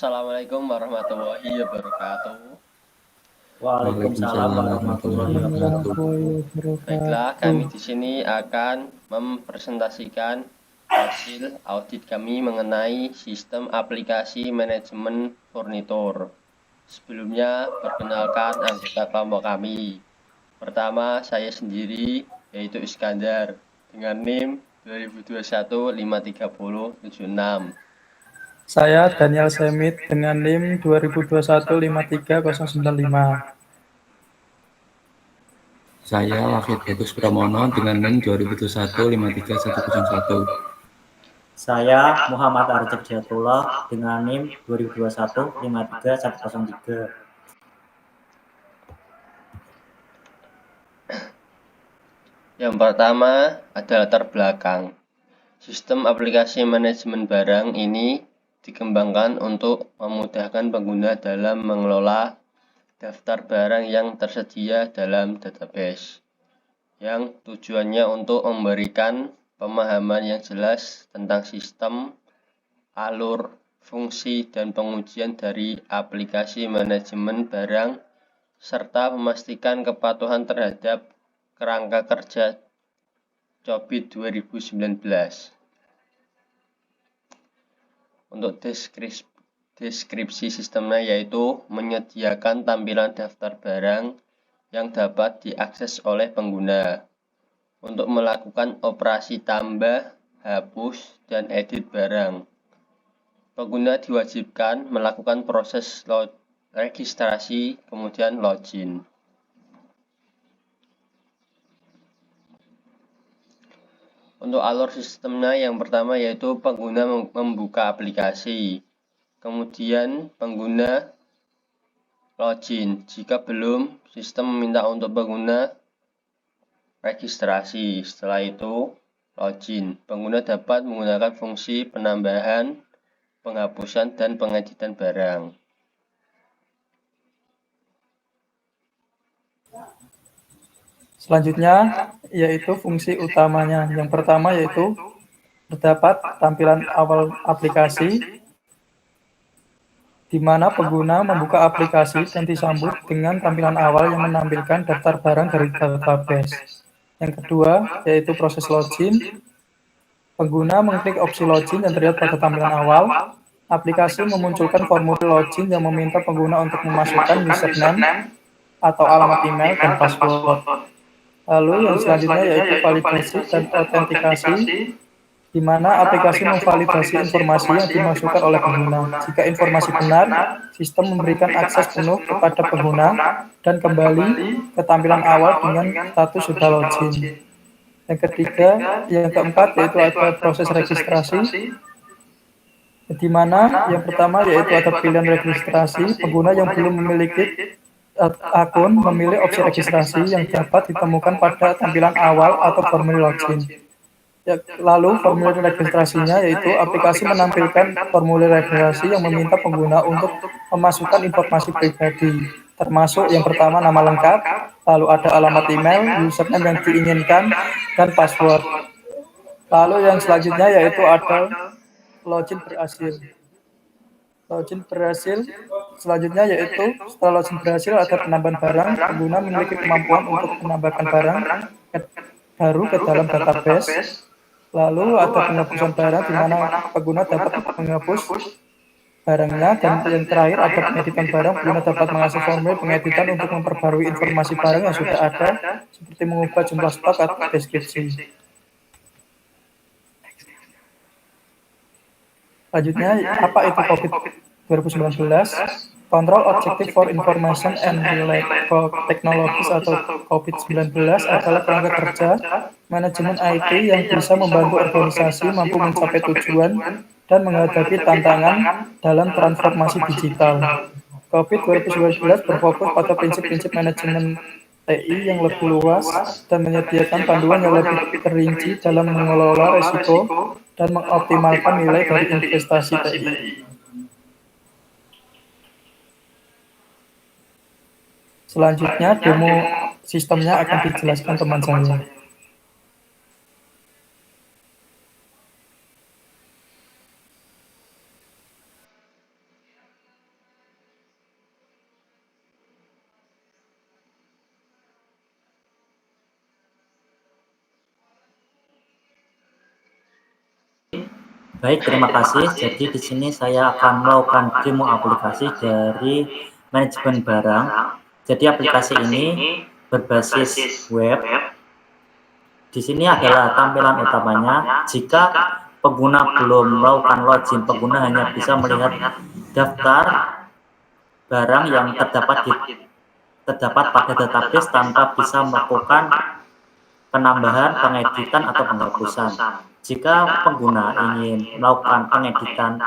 Assalamualaikum warahmatullahi wabarakatuh. Waalaikumsalam Waalaikumsalam warahmatullahi warahmatullahi wabarakatuh. wabarakatuh. Baiklah, kami di sini akan mempresentasikan hasil audit kami mengenai sistem aplikasi manajemen furnitur. Sebelumnya, perkenalkan anggota kelompok kami. Pertama, saya sendiri, yaitu Iskandar, dengan NIM 2021-53076. Saya Daniel Semit dengan NIM 2021-53095. Saya Wafid Bagus Pramono dengan NIM 2021-53101. Saya Muhammad Arjab Jatullah dengan NIM 2021-53103. Yang pertama adalah latar belakang. Sistem aplikasi manajemen barang ini dikembangkan untuk memudahkan pengguna dalam mengelola daftar barang yang tersedia dalam database, yang tujuannya untuk memberikan pemahaman yang jelas tentang sistem, alur, fungsi, dan pengujian dari aplikasi manajemen barang, serta memastikan kepatuhan terhadap kerangka kerja COBIT 2019. Untuk deskripsi sistemnya yaitu menyediakan tampilan daftar barang yang dapat diakses oleh pengguna untuk melakukan operasi tambah, hapus, dan edit barang. Pengguna diwajibkan melakukan proses registrasi, kemudian login. Untuk alur sistemnya yang pertama yaitu pengguna membuka aplikasi, kemudian pengguna login. Jika belum, sistem meminta untuk pengguna registrasi. Setelah itu, login. Pengguna dapat menggunakan fungsi penambahan, penghapusan, dan pengeditan barang. Selanjutnya yaitu fungsi utamanya. Yang pertama yaitu terdapat tampilan awal aplikasi di mana pengguna membuka aplikasi dan disambut dengan tampilan awal yang menampilkan daftar barang dari database. Yang kedua yaitu proses login. Pengguna mengklik opsi login yang terlihat pada tampilan awal. Aplikasi memunculkan formulir login yang meminta pengguna untuk memasukkan username atau alamat email dan password. Lalu yang selanjutnya yaitu validasi dan autentikasi, di mana aplikasi memvalidasi informasi yang dimasukkan oleh pengguna. Jika informasi benar, sistem memberikan akses penuh kepada pengguna dan kembali ke tampilan awal dengan status sudah login. Yang ketiga, yang keempat yaitu ada proses registrasi, di mana yang pertama yaitu ada pilihan registrasi. Pengguna yang belum memiliki akun memilih opsi registrasi yang dapat ditemukan pada tampilan awal atau formulir login. Lalu formulir registrasinya yaitu aplikasi menampilkan formulir registrasi yang meminta pengguna untuk memasukkan informasi pribadi, termasuk yang pertama nama lengkap, lalu ada alamat email, username yang diinginkan, dan password. Lalu yang selanjutnya yaitu ada login berhasil. Login berhasil selanjutnya yaitu setelah login berhasil ada penambahan barang. Pengguna memiliki kemampuan untuk menambahkan barang baru ke dalam database. Lalu ada penghapusan barang di mana pengguna dapat menghapus barangnya, dan yang terakhir ada pengeditan barang. Pengguna dapat mengakses formulir pengeditan untuk memperbarui informasi barang yang sudah ada, seperti mengubah jumlah stok atau deskripsi. Selanjutnya, apa itu COVID 2019? Control Objective for Information and Related Technologies atau COVID-19 adalah kerangka kerja manajemen IT yang bisa membantu organisasi mampu mencapai tujuan dan menghadapi tantangan dalam transformasi digital. COVID 2019 berfokus pada prinsip-prinsip manajemen TI yang lebih luas dan menyediakan panduan yang lebih terinci dalam mengelola risiko dan mengoptimalkan nilai dari investasi TI. Selanjutnya, demo sistemnya akan dijelaskan teman saya. Baik, terima kasih. Jadi di sini saya akan melakukan demo aplikasi dari manajemen barang. Jadi aplikasi ini berbasis web. Di sini adalah tampilan utamanya. Jika pengguna belum melakukan login, pengguna hanya bisa melihat daftar barang yang terdapat pada database tanpa bisa melakukan penambahan, pengeditan, atau penghapusan. Jika pengguna ingin melakukan pengeditan,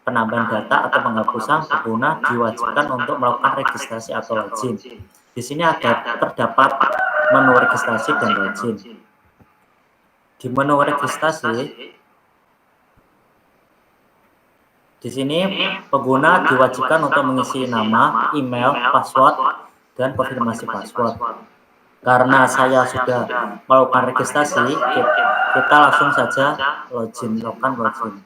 penambahan data, atau penghapusan, pengguna diwajibkan untuk melakukan registrasi atau login. Di sini terdapat menu registrasi dan login. Di menu registrasi, di sini pengguna diwajibkan untuk mengisi nama, email, password, dan konfirmasi password. Karena saya sudah melakukan registrasi, kita langsung saja lakukan login.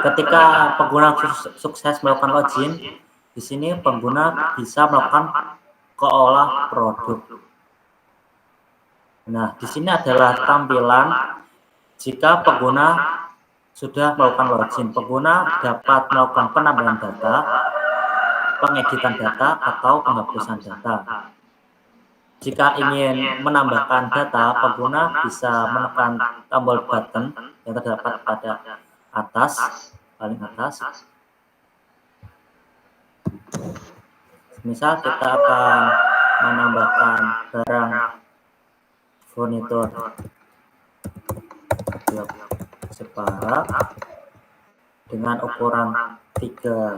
Ketika pengguna sukses melakukan login, di sini pengguna bisa melakukan keolah produk. Nah, di sini adalah tampilan jika pengguna sudah melakukan login. Pengguna dapat melakukan penambahan data, pengeditan data, atau penghapusan data. Jika ingin menambahkan data, pengguna bisa menekan tombol button yang terdapat pada paling atas. Misal kita akan menambahkan barang furnitur separah dengan ukuran 3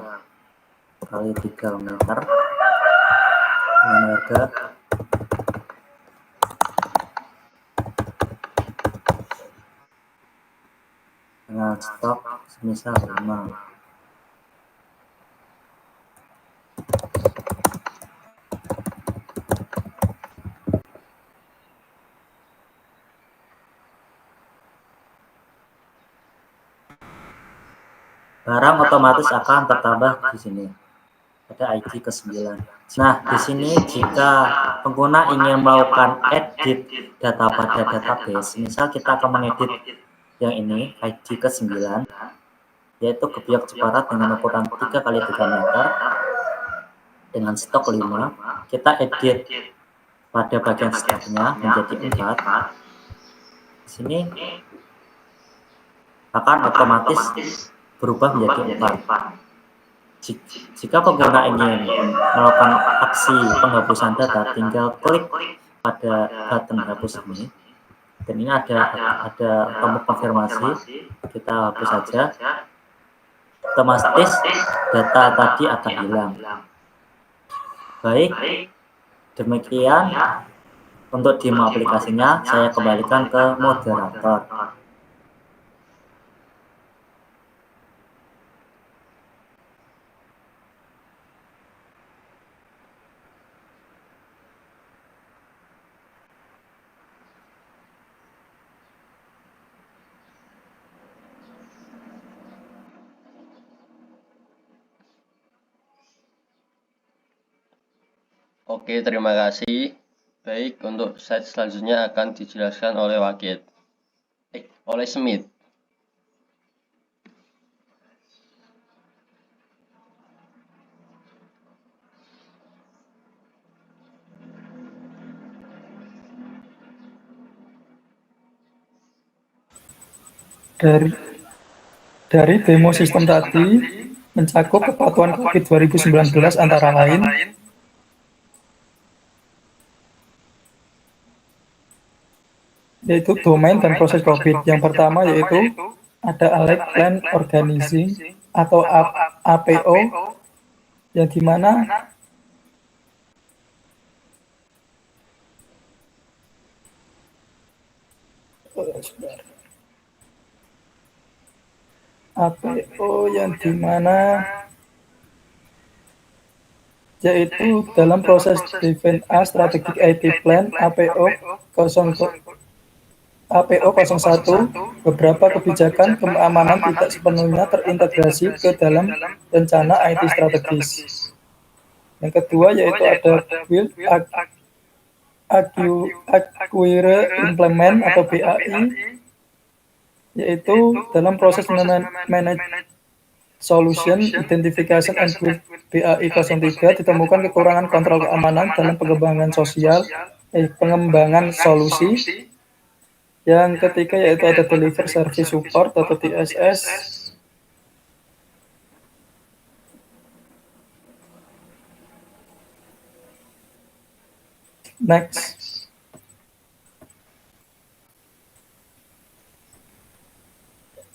kali 3 meter dengan harga dengan stok semisal 5. Barang otomatis akan tertambah di sini. Ada ID ke-9. Nah, di sini jika pengguna ingin melakukan edit data pada database, misal kita akan mengedit yang ini, ID ke-9, yaitu Gebyok Jepara dengan ukuran 3 kali 3 meter dengan stok 5. Kita edit pada bagian stoknya menjadi 4. Di sini akan otomatis berubah menjadi 4. Jika pengguna ingin melakukan aksi penghapusan data, tinggal klik pada button hapus ini. Dan ini ada tombol konfirmasi, kita hapus saja. Otomatis data tadi akan hilang. Baik, demikian untuk demo aplikasinya. Saya kembalikan ke moderator. Oke, terima kasih. Baik, untuk slide selanjutnya akan dijelaskan oleh oleh Smith. Dari demo sistem tadi mencakup kepatuhan COVID 2019 antara lain yaitu domain dan proses COVID. Yang pertama yaitu ada Alert Plan Organizing atau APO, yang dimana yaitu dalam proses Define a Strategic IT Plan APO 0 APO 01, beberapa kebijakan keamanan tidak sepenuhnya terintegrasi ke dalam rencana IT strategis. Yang kedua yaitu ada Build, Acquire, Implement atau BAI, yaitu dalam proses manage solution, identification, and build BAI 03 ditemukan kekurangan kontrol keamanan dalam pengembangan pengembangan solusi. Yang ketiga yaitu ada Deliver Service Support atau DSS. Next.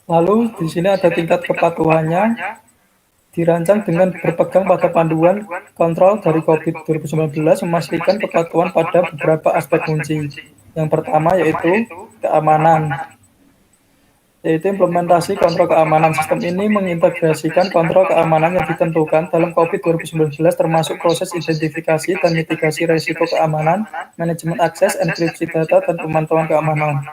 Lalu di sini ada tingkat kepatuhannya, dirancang dengan berpegang pada panduan kontrol dari COVID 2019, memastikan kepatuhan pada beberapa aspek kunci. Yang pertama yaitu keamanan, yaitu implementasi kontrol keamanan. Sistem ini mengintegrasikan kontrol keamanan yang ditentukan dalam COVID 2019, termasuk proses identifikasi dan mitigasi risiko keamanan, manajemen akses, enkripsi data, dan pemantauan keamanan.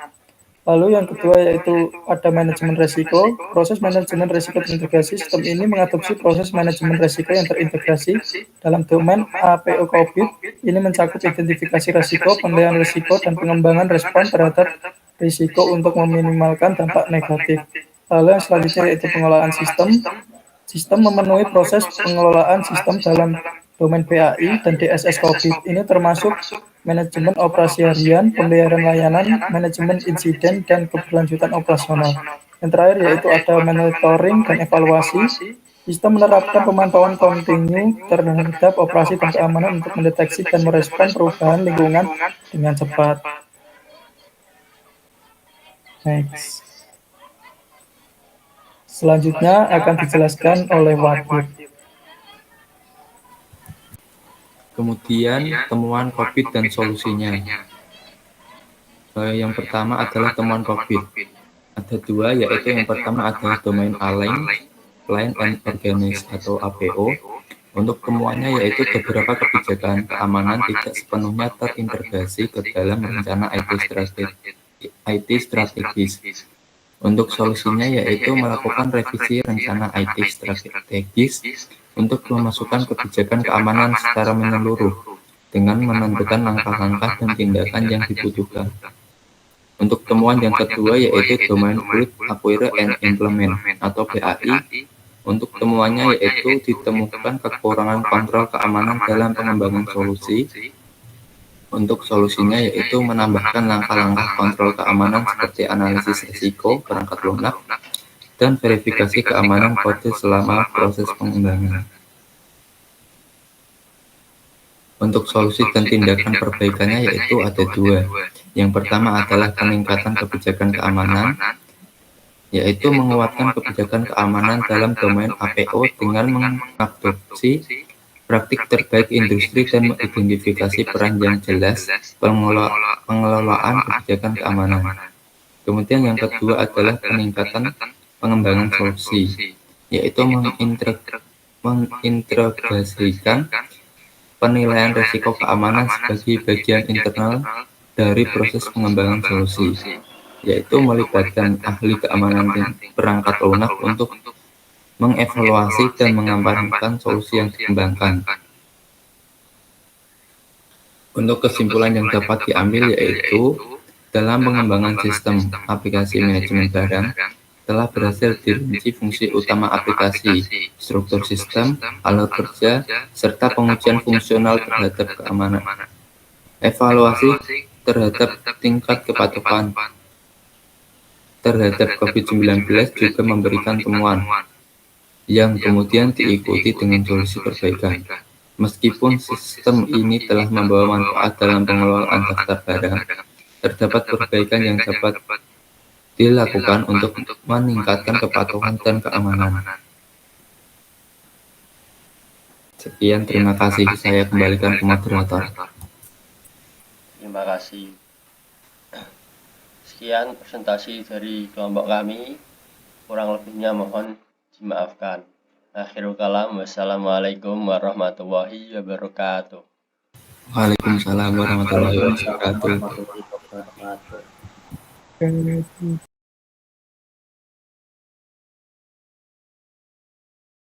Lalu yang kedua yaitu ada manajemen risiko. Proses manajemen risiko terintegrasi. Sistem ini mengadopsi proses manajemen risiko yang terintegrasi dalam domain APO COVID. Ini mencakup identifikasi risiko, penilaian risiko, dan pengembangan respon terhadap risiko untuk meminimalkan dampak negatif. Lalu yang selanjutnya yaitu pengelolaan sistem. Sistem memenuhi proses pengelolaan sistem dalam domain BAI dan DSS COVID. Ini termasuk manajemen operasi harian, pembayaran layanan, manajemen insiden, dan keberlanjutan operasional. Yang terakhir yaitu ada monitoring dan evaluasi. Sistem menerapkan pemantauan kontinu terhadap operasi dan keamanan untuk mendeteksi dan merespon perubahan lingkungan dengan cepat. Next. Selanjutnya akan dijelaskan oleh Wahid. Kemudian temuan COVID dan solusinya. Yang pertama adalah temuan COVID. Ada dua, yaitu yang pertama adalah domain align, Plan and Organize atau APO. Untuk temuannya yaitu beberapa kebijakan keamanan tidak sepenuhnya terintegrasi ke dalam rencana IT strategis. Untuk solusinya yaitu melakukan revisi rencana IT strategis untuk memasukkan kebijakan keamanan secara menyeluruh dengan menentukan langkah-langkah dan tindakan yang dibutuhkan. Untuk temuan yang kedua yaitu domain Build, Acquire, and Implement atau BAI. Untuk temuannya yaitu ditemukan kekurangan kontrol keamanan dalam pengembangan solusi. Untuk solusinya yaitu menambahkan langkah-langkah kontrol keamanan seperti analisis risiko, perangkat lunak, dan verifikasi keamanan kode selama proses pengembangan. Untuk solusi dan tindakan perbaikannya yaitu ada dua. Yang pertama adalah peningkatan kebijakan keamanan, yaitu menguatkan kebijakan keamanan dalam domain APO dengan mengadopsi praktik terbaik industri dan mengidentifikasi peran yang jelas pengelolaan kebijakan keamanan. Kemudian yang kedua adalah peningkatan pengembangan solusi, yaitu mengintegrasikan penilaian risiko keamanan sebagai bagian internal dari proses pengembangan solusi, yaitu melibatkan ahli keamanan dan perangkat lunak untuk mengevaluasi dan mengamankan solusi yang dikembangkan. Untuk kesimpulan yang dapat diambil yaitu dalam pengembangan sistem aplikasi manajemen barang telah berhasil dirinci fungsi utama aplikasi, struktur sistem, alat kerja, serta pengujian fungsional terhadap keamanan. Evaluasi terhadap tingkat kepatuhan terhadap COVID-19 juga memberikan temuan yang kemudian diikuti dengan solusi perbaikan. Meskipun sistem ini telah membawa manfaat dalam pengelolaan daftar barang, terdapat perbaikan yang dapat dilakukan untuk meningkatkan kepatuhan dan keamanan. Sekian, terima kasih. Saya kembalikan ke moderator. Terima kasih. Sekian presentasi dari kelompok kami. Kurang lebihnya mohon dimaafkan. Akhirul kalam, wassalamualaikum warahmatullahi wabarakatuh. Waalaikumsalam warahmatullahi wabarakatuh. Oke.